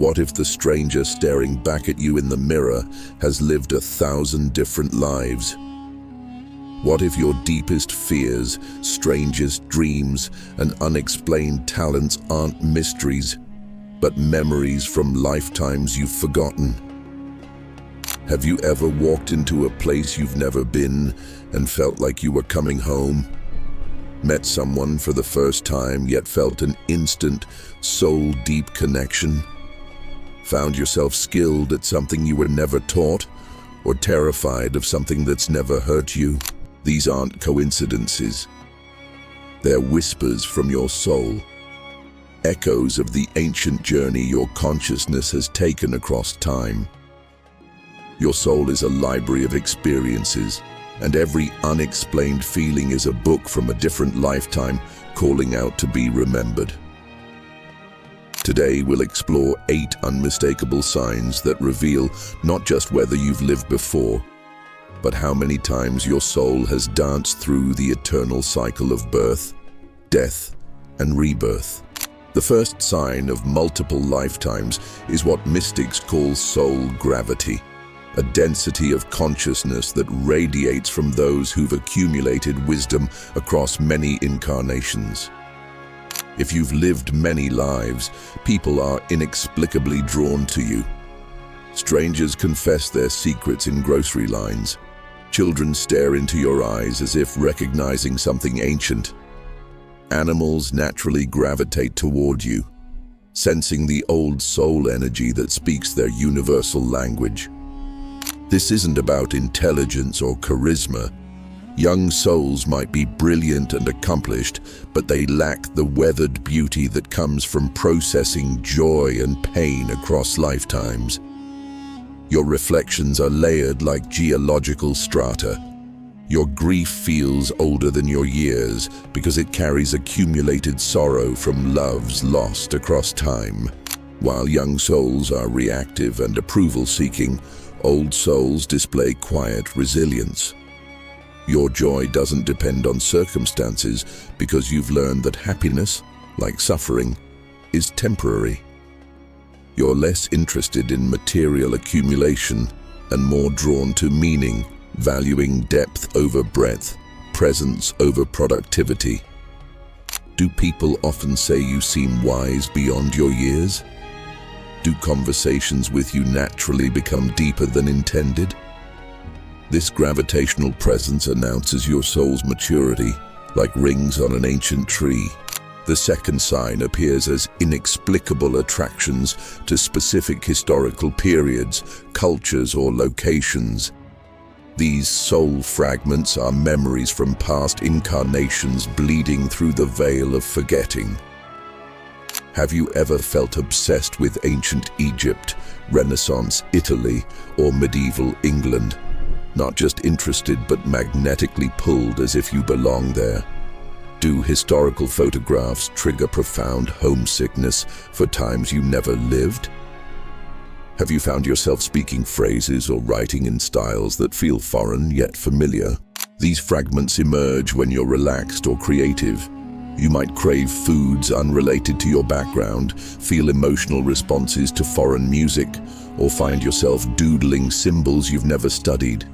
What if the stranger staring back at you in the mirror has lived 1,000 different lives? What if your deepest fears, strangest dreams, and unexplained talents aren't mysteries, but memories from lifetimes you've forgotten? Have you ever walked into a place you've never been and felt like you were coming home? Met someone for the first time yet felt an instant, soul-deep connection? Found yourself skilled at something you were never taught, or terrified of something that's never hurt you? These aren't coincidences. They're whispers from your soul, echoes of the ancient journey your consciousness has taken across time. Your soul is a library of experiences, and every unexplained feeling is a book from a different lifetime calling out to be remembered. Today we'll explore 8 unmistakable signs that reveal not just whether you've lived before, but how many times your soul has danced through the eternal cycle of birth, death, and rebirth. The first sign of multiple lifetimes is what mystics call soul gravity, a density of consciousness that radiates from those who've accumulated wisdom across many incarnations. If you've lived many lives, people are inexplicably drawn to you. Strangers confess their secrets in grocery lines. Children stare into your eyes as if recognizing something ancient. Animals naturally gravitate toward you, sensing the old soul energy that speaks their universal language. This isn't about intelligence or charisma. Young souls might be brilliant and accomplished, but they lack the weathered beauty that comes from processing joy and pain across lifetimes. Your reflections are layered like geological strata. Your grief feels older than your years because it carries accumulated sorrow from loves lost across time. While young souls are reactive and approval-seeking, old souls display quiet resilience. Your joy doesn't depend on circumstances because you've learned that happiness, like suffering, is temporary. You're less interested in material accumulation and more drawn to meaning, valuing depth over breadth, presence over productivity. Do people often say you seem wise beyond your years? Do conversations with you naturally become deeper than intended? This gravitational presence announces your soul's maturity, like rings on an ancient tree. The second sign appears as inexplicable attractions to specific historical periods, cultures, or locations. These soul fragments are memories from past incarnations bleeding through the veil of forgetting. Have you ever felt obsessed with ancient Egypt, Renaissance Italy, or medieval England? Not just interested, but magnetically pulled as if you belong there. Do historical photographs trigger profound homesickness for times you never lived? Have you found yourself speaking phrases or writing in styles that feel foreign yet familiar? These fragments emerge when you're relaxed or creative. You might crave foods unrelated to your background, feel emotional responses to foreign music, or find yourself doodling symbols you've never studied.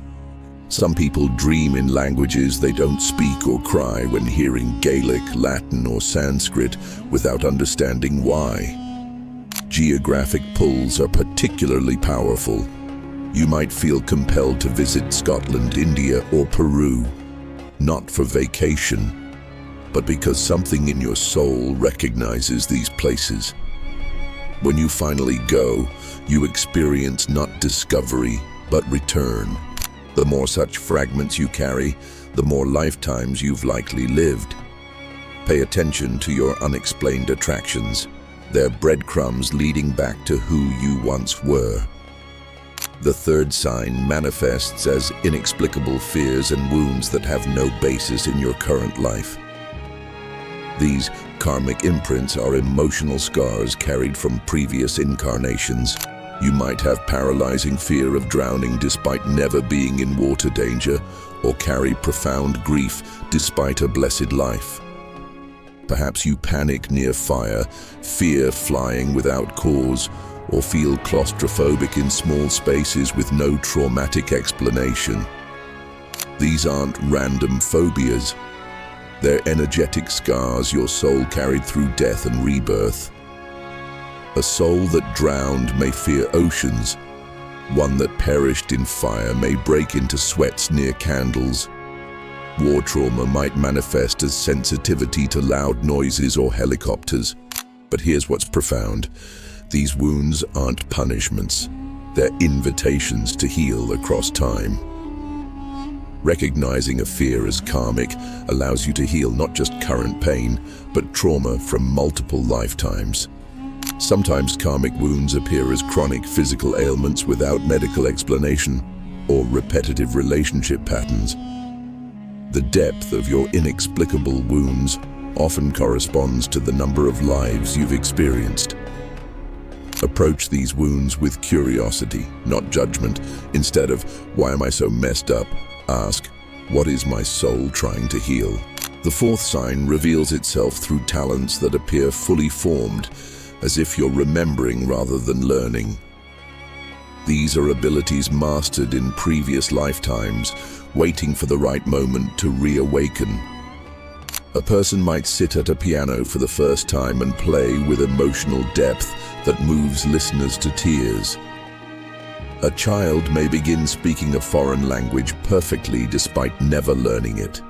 Some people dream in languages they don't speak or cry when hearing Gaelic, Latin, or Sanskrit without understanding why. Geographic pulls are particularly powerful. You might feel compelled to visit Scotland, India, or Peru, not for vacation, but because something in your soul recognizes these places. When you finally go, you experience not discovery, but return. The more such fragments you carry, the more lifetimes you've likely lived. Pay attention to your unexplained attractions. They're breadcrumbs leading back to who you once were. The third sign manifests as inexplicable fears and wounds that have no basis in your current life. These karmic imprints are emotional scars carried from previous incarnations. You might have paralyzing fear of drowning despite never being in water danger, or carry profound grief despite a blessed life. Perhaps you panic near fire, fear flying without cause, or feel claustrophobic in small spaces with no traumatic explanation. These aren't random phobias. They're energetic scars your soul carried through death and rebirth. A soul that drowned may fear oceans. One that perished in fire may break into sweats near candles. War trauma might manifest as sensitivity to loud noises or helicopters. But here's what's profound. These wounds aren't punishments. They're invitations to heal across time. Recognizing a fear as karmic allows you to heal not just current pain, but trauma from multiple lifetimes. Sometimes karmic wounds appear as chronic physical ailments without medical explanation, or repetitive relationship patterns. The depth of your inexplicable wounds often corresponds to the number of lives you've experienced. Approach these wounds with curiosity, not judgment. Instead of, "Why am I so messed up?" ask, "What is my soul trying to heal?" The fourth sign reveals itself through talents that appear fully formed, as if you're remembering rather than learning. These are abilities mastered in previous lifetimes, waiting for the right moment to reawaken. A person might sit at a piano for the first time and play with emotional depth that moves listeners to tears. A child may begin speaking a foreign language perfectly despite never learning it.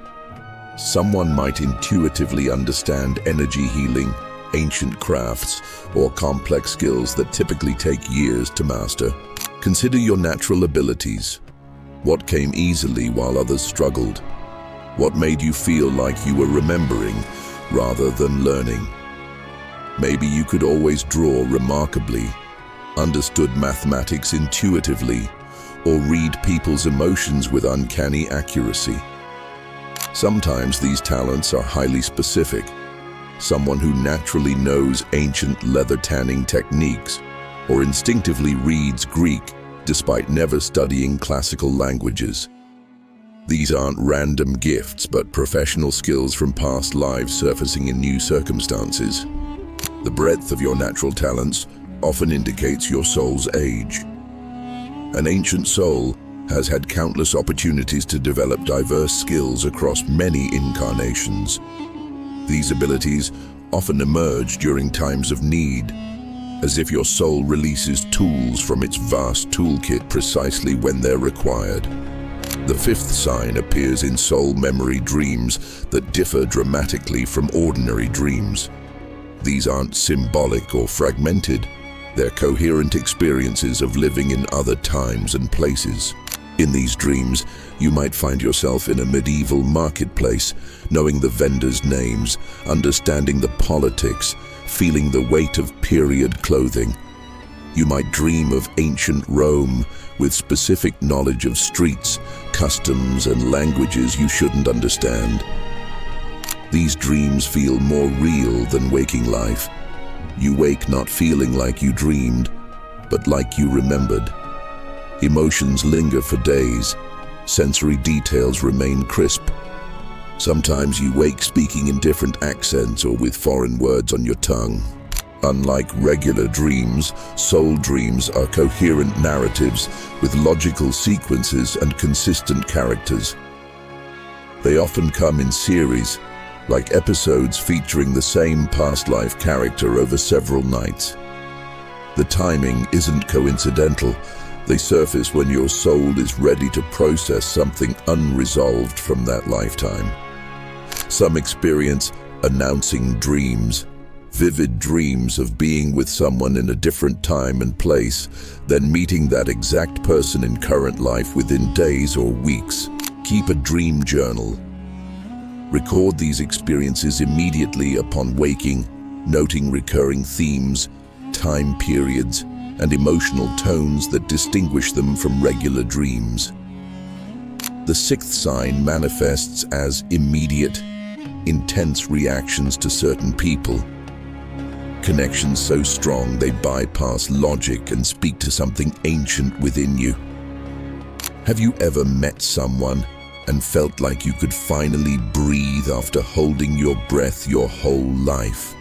Someone might intuitively understand energy healing, ancient crafts, or complex skills that typically take years to master. Consider your natural abilities. What came easily while others struggled? What made you feel like you were remembering rather than learning? Maybe you could always draw remarkably, understood mathematics intuitively, or read people's emotions with uncanny accuracy. Sometimes these talents are highly specific. Someone who naturally knows ancient leather tanning techniques, or instinctively reads Greek despite never studying classical languages. These aren't random gifts, but professional skills from past lives surfacing in new circumstances. The breadth of your natural talents often indicates your soul's age. An ancient soul has had countless opportunities to develop diverse skills across many incarnations. These abilities often emerge during times of need, as if your soul releases tools from its vast toolkit precisely when they're required. The fifth sign appears in soul memory dreams that differ dramatically from ordinary dreams. These aren't symbolic or fragmented. They're coherent experiences of living in other times and places. In these dreams, you might find yourself in a medieval marketplace, knowing the vendors' names, understanding the politics, feeling the weight of period clothing. You might dream of ancient Rome with specific knowledge of streets, customs, and languages you shouldn't understand. These dreams feel more real than waking life. You wake not feeling like you dreamed, but like you remembered. Emotions linger for days. Sensory details remain crisp. Sometimes you wake speaking in different accents or with foreign words on your tongue. Unlike regular dreams, soul dreams are coherent narratives with logical sequences and consistent characters. They often come in series, like episodes featuring the same past life character over several nights. The timing isn't coincidental. They surface when your soul is ready to process something unresolved from that lifetime. Some experience announcing dreams, vivid dreams of being with someone in a different time and place, then meeting that exact person in current life within days or weeks. Keep a dream journal. Record these experiences immediately upon waking, noting recurring themes, time periods, and emotional tones that distinguish them from regular dreams. The sixth sign manifests as immediate, intense reactions to certain people. Connections so strong they bypass logic and speak to something ancient within you. Have you ever met someone and felt like you could finally breathe after holding your breath your whole life?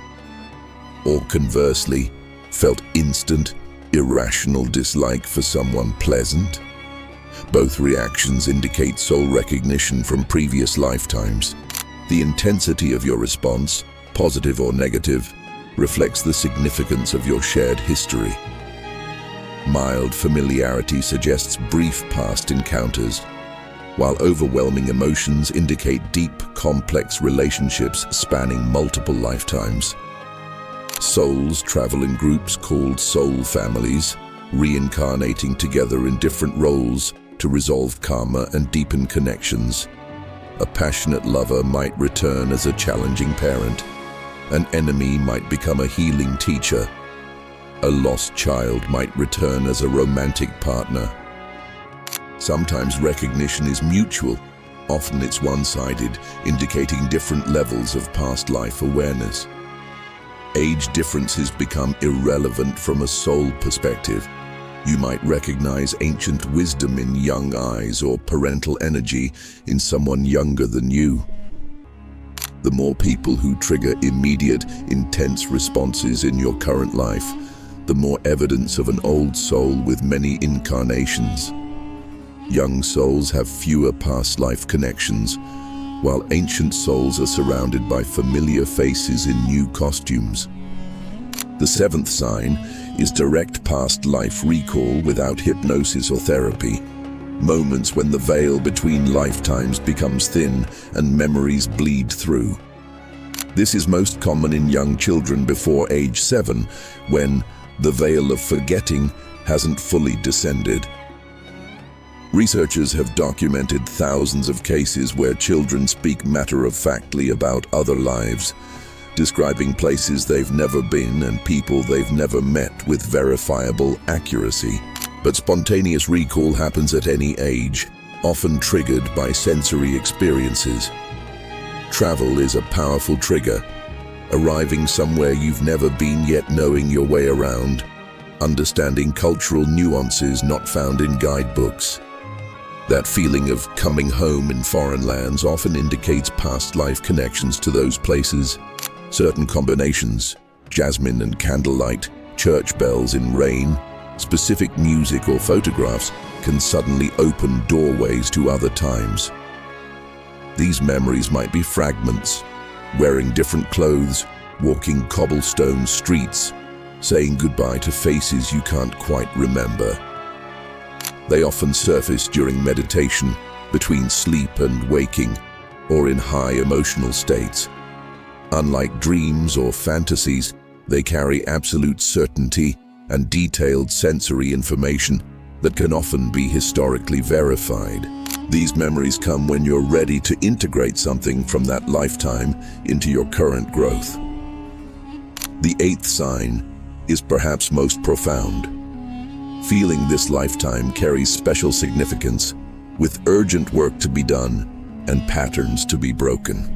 Or conversely, felt instant, irrational dislike for someone pleasant? Both reactions indicate soul recognition from previous lifetimes. The intensity of your response, positive or negative, reflects the significance of your shared history. Mild familiarity suggests brief past encounters, while overwhelming emotions indicate deep, complex relationships spanning multiple lifetimes. Souls travel in groups called soul families, reincarnating together in different roles to resolve karma and deepen connections. A passionate lover might return as a challenging parent. An enemy might become a healing teacher. A lost child might return as a romantic partner. Sometimes recognition is mutual. Often it's one-sided, indicating different levels of past life awareness. Age differences become irrelevant from a soul perspective. You might recognize ancient wisdom in young eyes or parental energy in someone younger than you. The more people who trigger immediate, intense responses in your current life, the more evidence of an old soul with many incarnations. Young souls have fewer past life connections, while ancient souls are surrounded by familiar faces in new costumes. The seventh sign is direct past life recall without hypnosis or therapy. Moments when the veil between lifetimes becomes thin and memories bleed through. This is most common in young children before age 7, when the veil of forgetting hasn't fully descended. Researchers have documented thousands of cases where children speak matter-of-factly about other lives, describing places they've never been and people they've never met with verifiable accuracy. But spontaneous recall happens at any age, often triggered by sensory experiences. Travel is a powerful trigger. Arriving somewhere you've never been yet, knowing your way around, understanding cultural nuances not found in guidebooks. That feeling of coming home in foreign lands often indicates past life connections to those places. Certain combinations, jasmine and candlelight, church bells in rain, specific music or photographs can suddenly open doorways to other times. These memories might be fragments, wearing different clothes, walking cobblestone streets, saying goodbye to faces you can't quite remember. They often surface during meditation, between sleep and waking, or in high emotional states. Unlike dreams or fantasies, they carry absolute certainty and detailed sensory information that can often be historically verified. These memories come when you're ready to integrate something from that lifetime into your current growth. The eighth sign is perhaps most profound. Feeling this lifetime carries special significance, with urgent work to be done and patterns to be broken.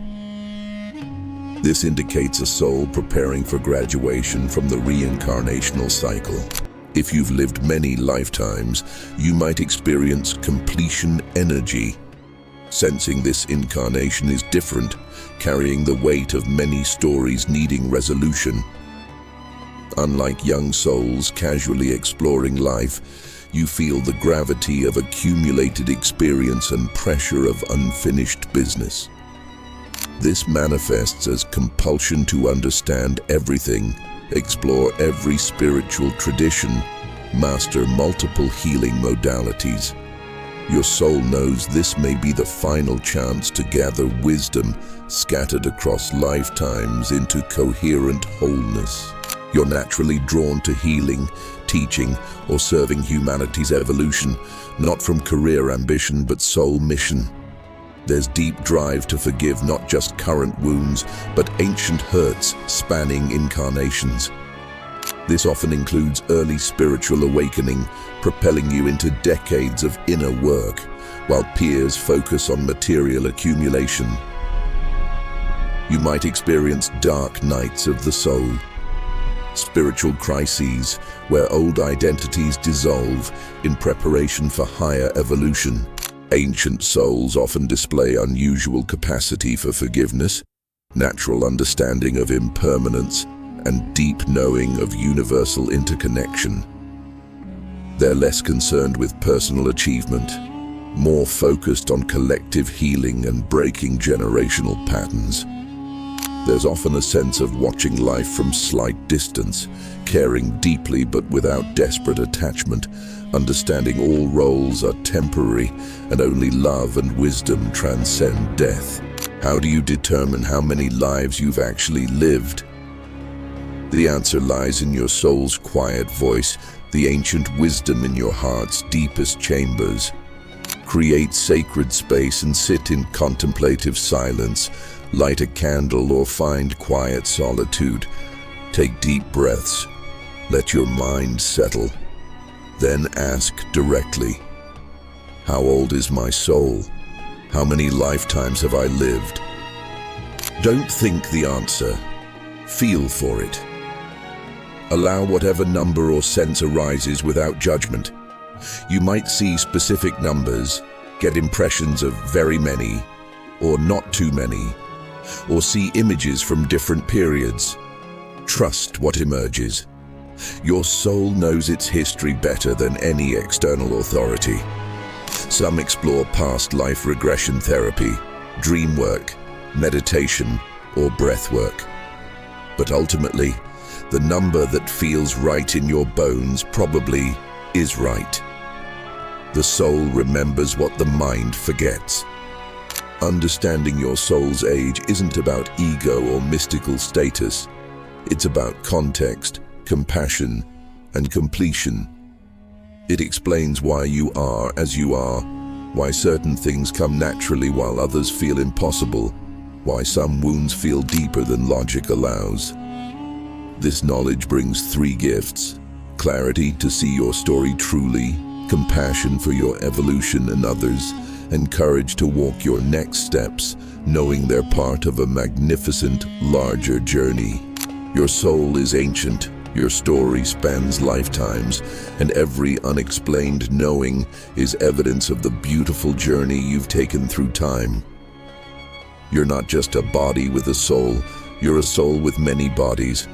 This indicates a soul preparing for graduation from the reincarnational cycle. If you've lived many lifetimes, you might experience completion energy. Sensing this incarnation is different, carrying the weight of many stories needing resolution. Unlike young souls casually exploring life, you feel the gravity of accumulated experience and pressure of unfinished business. This manifests as compulsion to understand everything, explore every spiritual tradition, master multiple healing modalities. Your soul knows this may be the final chance to gather wisdom scattered across lifetimes into coherent wholeness. You're naturally drawn to healing, teaching, or serving humanity's evolution, not from career ambition but soul mission. There's deep drive to forgive not just current wounds, but ancient hurts spanning incarnations. This often includes early spiritual awakening, propelling you into decades of inner work, while peers focus on material accumulation. You might experience dark nights of the soul, spiritual crises where old identities dissolve in preparation for higher evolution. Ancient souls often display unusual capacity for forgiveness, natural understanding of impermanence, and deep knowing of universal interconnection. They're less concerned with personal achievement, more focused on collective healing and breaking generational patterns. There's often a sense of watching life from slight distance, caring deeply but without desperate attachment, understanding all roles are temporary and only love and wisdom transcend death. How do you determine how many lives you've actually lived? The answer lies in your soul's quiet voice, the ancient wisdom in your heart's deepest chambers. Create sacred space and sit in contemplative silence. Light a candle or find quiet solitude. Take deep breaths. Let your mind settle. Then ask directly, how old is my soul? How many lifetimes have I lived? Don't think the answer. Feel for it. Allow whatever number or sense arises without judgment. You might see specific numbers, get impressions of very many, or not too many, or see images from different periods. Trust what emerges. Your soul knows its history better than any external authority. Some explore past life regression therapy, dream work, meditation, or breath work. But ultimately, the number that feels right in your bones probably is right. The soul remembers what the mind forgets. Understanding your soul's age isn't about ego or mystical status. It's about context, compassion, and completion. It explains why you are as you are, why certain things come naturally while others feel impossible, why some wounds feel deeper than logic allows. This knowledge brings 3 gifts: clarity to see your story truly, compassion for your evolution and others, and courage to walk your next steps, knowing they're part of a magnificent, larger journey. Your soul is ancient, your story spans lifetimes, and every unexplained knowing is evidence of the beautiful journey you've taken through time. You're not just a body with a soul, you're a soul with many bodies.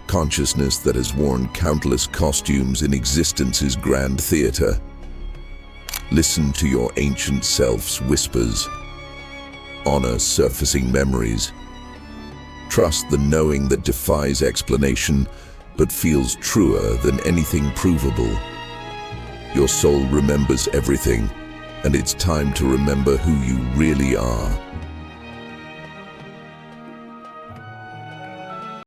Consciousness that has worn countless costumes in existence's grand theater. Listen to your ancient self's whispers. Honor surfacing memories. Trust the knowing that defies explanation, but feels truer than anything provable. Your soul remembers everything, and it's time to remember who you really are.